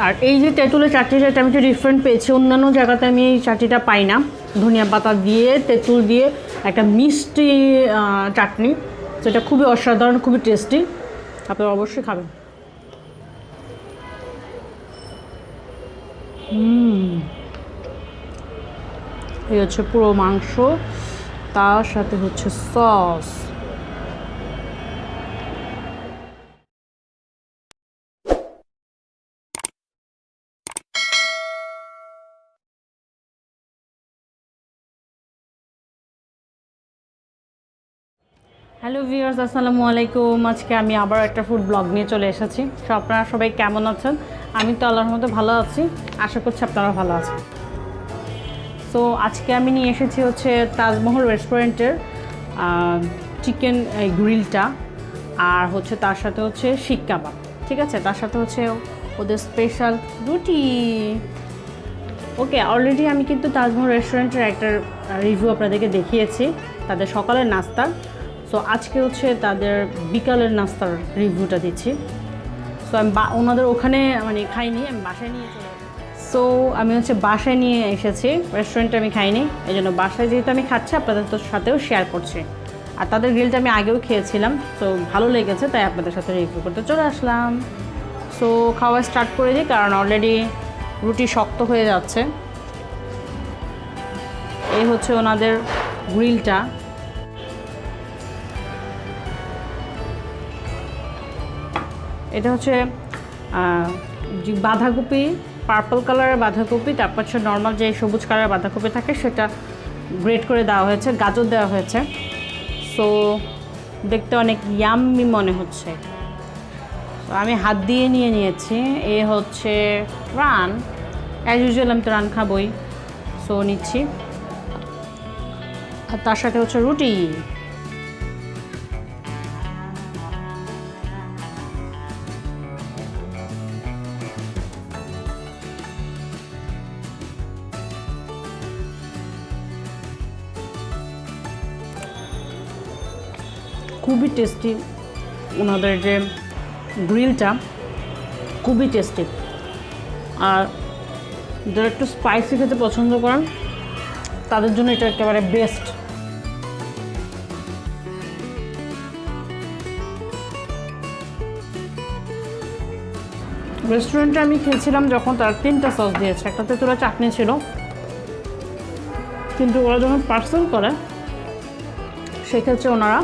আর এই যে তেঁতুলের চাটনিটা, এটা আমি একটু ডিফারেন্ট পেয়েছি, অন্যান্য জায়গাতে আমি এই চাটনিটা পাই না। ধনিয়া পাতা দিয়ে তেঁতুল দিয়ে একটা মিষ্টি চাটনি, সেটা খুবই অসাধারণ, খুবই টেস্টি, আপনারা অবশ্যই খাবেন। এই হচ্ছে পুরো মাংস, তার সাথে হচ্ছে সস। হ্যালো ভিউয়ার্স, আসসালামু আলাইকুম। আজকে আমি আবার একটা ফুড ব্লগ নিয়ে চলে এসেছি। তো আপনারা সবাই কেমন আছেন? আমি তো আল্লাহর মধ্যে ভালো আছি, আশা করছি আপনারা ভালো আছেন। সো আজকে আমি নিয়ে এসেছি হচ্ছে তাজমহল রেস্টুরেন্টের চিকেন গ্রিলটা, আর হচ্ছে তার সাথে হচ্ছে শিক কাবাব, ঠিক আছে, তার সাথে হচ্ছে ওদের স্পেশাল রুটি। ওকে, অলরেডি আমি কিন্তু তাজমহল রেস্টুরেন্টের একটা রিভিউ আপনাদেরকে দেখিয়েছি, তাদের সকালের নাস্তার। সো আজকে হচ্ছে তাদের বিকালের নাস্তার রিভিউটা দিচ্ছি। সো আমি ওনাদের ওখানে মানে খাইনি, আমি বাসায় নিয়ে চলে। সো আমি হচ্ছে বাসায় নিয়ে এসেছি, রেস্টুরেন্টে আমি খাইনি, এই জন্য বাসায় যেহেতু আমি খাচ্ছি আপনাদের সাথেও শেয়ার করছি। আর তাদের গ্রিলটা আমি আগেও খেয়েছিলাম, সো ভালো লেগেছে, তাই আপনাদের সাথে রিভিউ করতে চলে আসলাম। সো খাওয়া স্টার্ট করে দিই, কারণ অলরেডি রুটি শক্ত হয়ে যাচ্ছে। এই হচ্ছে ওনাদের গ্রিলটা। এটা হচ্ছে বাঁধাকপি, পার্পল কালারের বাঁধাকপি, তারপর হচ্ছে নর্মাল যে সবুজ কালারের বাঁধাকপি থাকে সেটা গ্রেট করে দেওয়া হয়েছে, গাজর দেওয়া হয়েছে। সো দেখতে অনেক ইয়াম্মি মনে হচ্ছে। তো আমি হাত দিয়ে নিয়ে নিয়েছি। এ হচ্ছে রান, অ্যাজ ইউজুয়াল আমি তো রান খাবই, সো নিচ্ছি। আর তার সাথে হচ্ছে রুটি। খুবই টেস্টি, ওনাদের যে গ্রিলটা খুবই টেস্টি। আর যারা একটু স্পাইসি খেতে পছন্দ করেন তাদের জন্য এটা একেবারে বেস্ট। রেস্টুরেন্টে আমি খেয়েছিলাম যখন, তার 3টা সস দিয়েছে, একটা তেঁতুলের চাটনি ছিল, কিন্তু ওরা যখন পার্সেল করে সেক্ষেত্রে ওনারা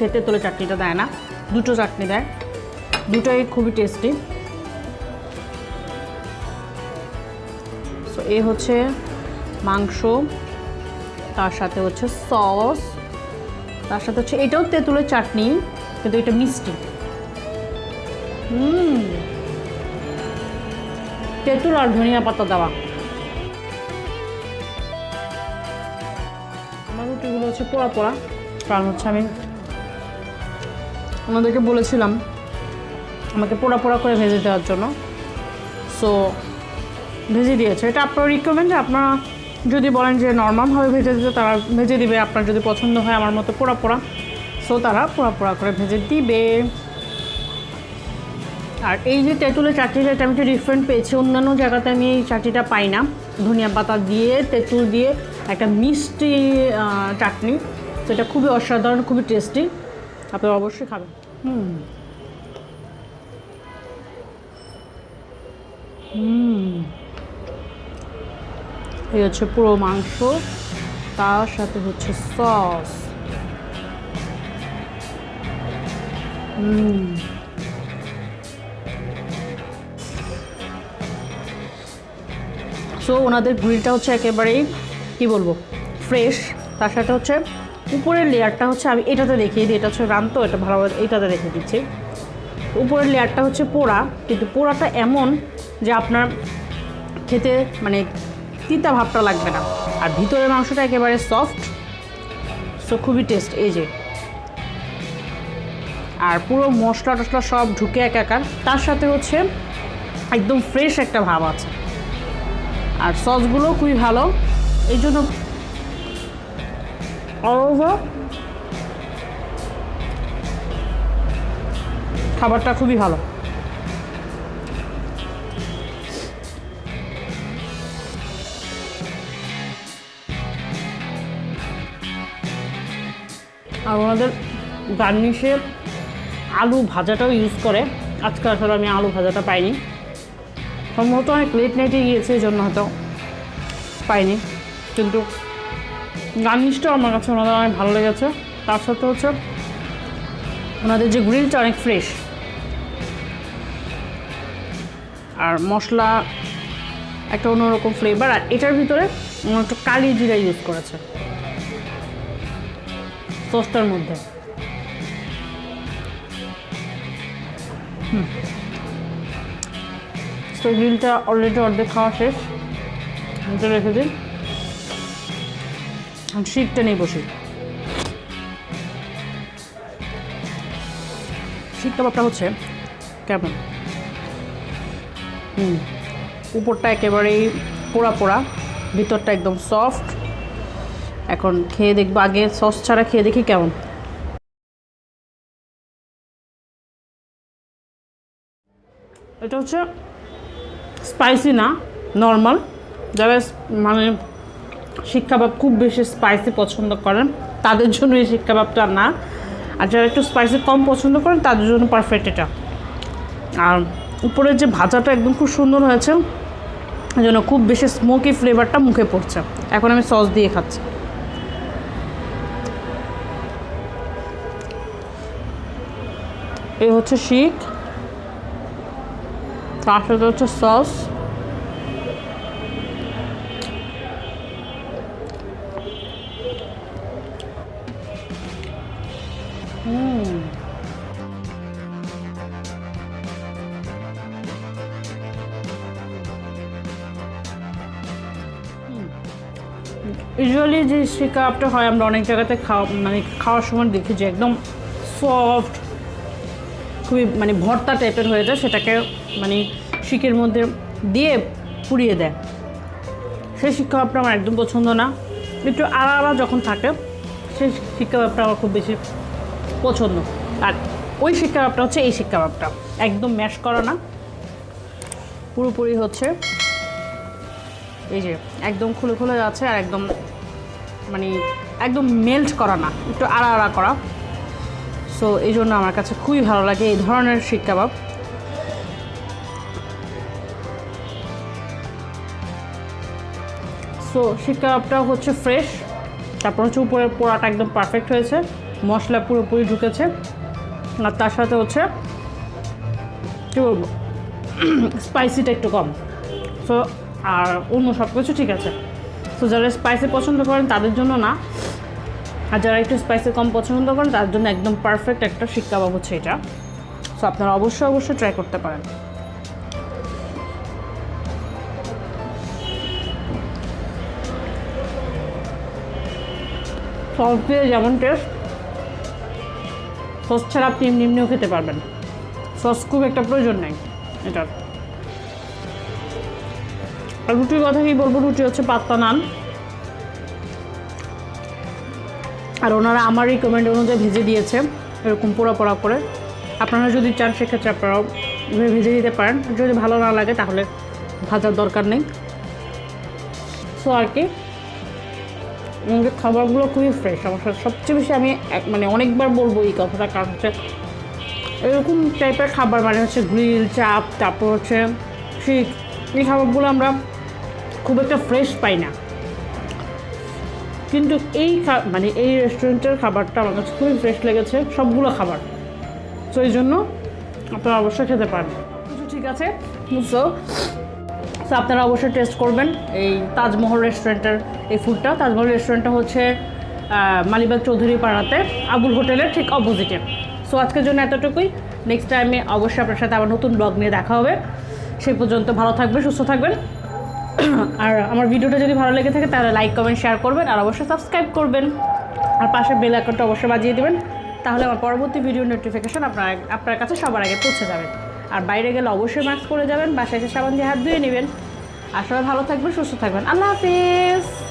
সে তেঁতুলের চাটনিটা দেয় না, 2টো চাটনি দেয়, দুটোই খুবই টেস্টি। সো এই হচ্ছে মাংস, তার সাথে হচ্ছে সস, তার সাথে হচ্ছে এটাও তেঁতুলের চাটনি, কিন্তু এটা মিষ্টি। তেঁতুল আর ধনিয়া পাতা দেওয়া। আমার রুটিগুলো হচ্ছে পোড়া পোড়া, কারণ হচ্ছে আমি ওনাদেরকে বলেছিলাম আমাকে পোড়া পোড়া করে ভেজে দেওয়ার জন্য, সো ভেজে দিয়েছে। এটা আপনার রিকমেন্ড, আপনারা যদি বলেন যে নর্মালভাবে ভেজে দিতে, তারা ভেজে দিবে। আপনার যদি পছন্দ হয় আমার মতো পোড়া পোড়া, সো তারা পোড়া পোড়া করে ভেজে দিবে। আর এই যে তেঁতুলের চাটনিটা, এটা আমি একটু ডিফারেন্ট পেয়েছি, অন্যান্য জায়গাতে আমি এই চাটনিটা পাই না। ধনিয়া পাতা দিয়ে তেঁতুল দিয়ে একটা মিষ্টি চাটনি, সেটা খুবই অসাধারণ, খুবই টেস্টি, আপনারা অবশ্যই খাবেন। এই হচ্ছে পুরো মাংস, তার সাথে হচ্ছে সস। সো ওনাদের গ্রিলটা হচ্ছে একেবারেই কী বলবো, ফ্রেশ। তার সাথে হচ্ছে উপরের লেয়ারটা হচ্ছে, আমি এটাতে দেখিয়ে দিই, এটা হচ্ছে রান, তো এটা ভালো এইটাতে রেখে দিচ্ছি। উপরের লেয়ারটা হচ্ছে পোড়া, কিন্তু পোড়াটা এমন যে আপনার খেতে মানে তিতা ভাবটা লাগবে না। আর ভিতরের মাংসটা একেবারে সফট, সো খুবই টেস্ট। এই যে, আর পুরো মশলা টশলা সব ঢুকে একাকার, তার সাথে হচ্ছে একদম ফ্রেশ একটা ভাব আছে। আর সসগুলো খুবই ভালো, এই জন্য খাবারটা খুবই ভালো। আর ওনাদের গার্নিশে আলু ভাজাটাও ইউজ করে। আজকে আসলে আমি আলু ভাজাটা পাইনি, সম্ভবত অনেক লেট নাইটে গিয়েছে এই জন্য হয়তো পাইনি, কিন্তু গার্নিশটাও আমার কাছে ওনাদের অনেক ভালো লেগেছে। তার সাথে হচ্ছে ওনাদের যে গ্রিলটা অনেক ফ্রেশ, আর মশলা একটা অন্যরকম ফ্লেভার। আর এটার ভিতরে একটা কালি জিরা ইউজ করেছে সসটার মধ্যে। তো গ্রিলটা অলরেডি অর্ধেক খাওয়া শেষ, এটা রেখে দিন। শিকটা নেই বসে, শিক কাবাবটা হচ্ছে কেমন, উপরটা একেবারেই পোড়া পোড়া, ভিতরটা একদম সফট। এখন খেয়ে দেখবো, আগে সস ছাড়া খেয়ে দেখি কেমন। এটা হচ্ছে স্পাইসি না, নর্মাল। যারা মানে শিক কাবাব খুব বেশি স্পাইসি পছন্দ করেন তাদের জন্য এই শিক কাবাবটা না, আর যারা একটু স্পাইসি কম পছন্দ করেন তাদের জন্য পারফেক্ট এটা। আর উপরের যে ভাজাটা একদম খুব সুন্দর হয়েছে, এই জন্য খুব বেশি স্মোকি ফ্লেভারটা মুখে পড়ছে। এখন আমি সস দিয়ে খাচ্ছি। এই হচ্ছে শিক, তার সাথে হচ্ছে সস। ইউজুয়ালি যে শিক কাবাবটা হয় আমরা অনেক জায়গাতে খাওয়ার সময় দেখি যে একদম সফট, খুবই ভর্তা টাইপের হয়ে যায়, সেটাকে শিকের মধ্যে দিয়ে পুড়িয়ে দেয়। সেই শিক কাবাবটা আমার একদম পছন্দ না। একটু আড়া যখন থাকে সেই শিক কাবাবটা আমার খুব বেশি পছন্দ। আর ওই শিক কাবাবটা হচ্ছে এই শিক কাবাবটা, একদম ম্যাশ করা না, পুরোপুরি হচ্ছে এই যে একদম খুলে খুলে যাচ্ছে, আর একদম একদম মেল্ট করা না, একটু আড়া করা। সো এই জন্য আমার কাছে খুবই ভালো লাগে এই ধরনের শিক কাবাব। সো শিক কাবাবটাও হচ্ছে ফ্রেশ, তারপর হচ্ছে উপরের পোড়াটা একদম পারফেক্ট হয়েছে, মশলা পুরোপুরি ঢুকেছে, আর তার সাথে হচ্ছে কী বলবো স্পাইসিটা একটু কম। সো আর অন্য সব কিছু ঠিক আছে। সো যারা স্পাইসি পছন্দ করেন তাদের জন্য না, আর যারা একটু স্পাইসি কম পছন্দ করেন তার জন্য একদম পারফেক্ট একটা শিক কাবাব হচ্ছে এটা। সো আপনারা অবশ্যই ট্রাই করতে পারেন। সস দিয়ে যেমন টেস্ট, সস ছাড়া আপনি এমনিও খেতে পারবেন, সস খুব একটা প্রয়োজন নেই এটার। আর রুটির কথা কি বলবো, রুটি হচ্ছে পাত্তা নান, আর ওনারা আমার রিকমেন্ড অনুযায়ী ভেজে দিয়েছে এরকম পোড়া পোড়া করে। আপনারা যদি চান সেক্ষেত্রে আপনারাও ভেজে দিতে পারেন, যদি ভালো না লাগে তাহলে ভাজার দরকার নেই। সো আর কি, আমাদের খাবারগুলো খুবই ফ্রেশ। আমার সবচেয়ে বেশি আমি অনেকবার বলবো এই কথাটা, কারণ হচ্ছে এরকম টাইপের খাবার হচ্ছে গ্রিল, চাপ, তারপর হচ্ছে শিক, এই খাবারগুলো আমরা খুব একটা ফ্রেশ পাই না, কিন্তু এই রেস্টুরেন্টের খাবারটা আমার কাছে খুবই ফ্রেশ লেগেছে, সবগুলো খাবার। তো এই জন্য আপনারা অবশ্যই খেতে পারেন। কিছু ঠিক আছে, সো আপনারা অবশ্যই টেস্ট করবেন এই তাজমহল রেস্টুরেন্টের এই ফুডটা। তাজমহল রেস্টুরেন্টটা হচ্ছে মালিবাগ চৌধুরী পাড়াতে আবুল হোটেলের ঠিক অপোজিটে। সো আজকের জন্য এতটুকুই, নেক্সট টাইমে অবশ্যই আপনার সাথে আবার নতুন ব্লগ নিয়ে দেখা হবে। সেই পর্যন্ত ভালো থাকবেন, সুস্থ থাকবেন। আর আমার ভিডিওটা যদি ভালো লেগে থাকে তাহলে লাইক, কমেন্ট, শেয়ার করবেন, আর অবশ্যই সাবস্ক্রাইব করবেন, আর পাশে বেল আইকনটা অবশ্যই বাজিয়ে দেবেন, তাহলে আমার পরবর্তী ভিডিও নোটিফিকেশন আপনার কাছে সবার আগে পৌঁছে যাবে। আর বাইরে গেলে অবশ্যই মাস্ক পরে যাবেন, বাসায় এসে সাবান দিয়ে হাত ধুয়ে নেবেন। আর সবাই ভালো থাকবেন, সুস্থ থাকবেন। আল্লাহ হাফিজ।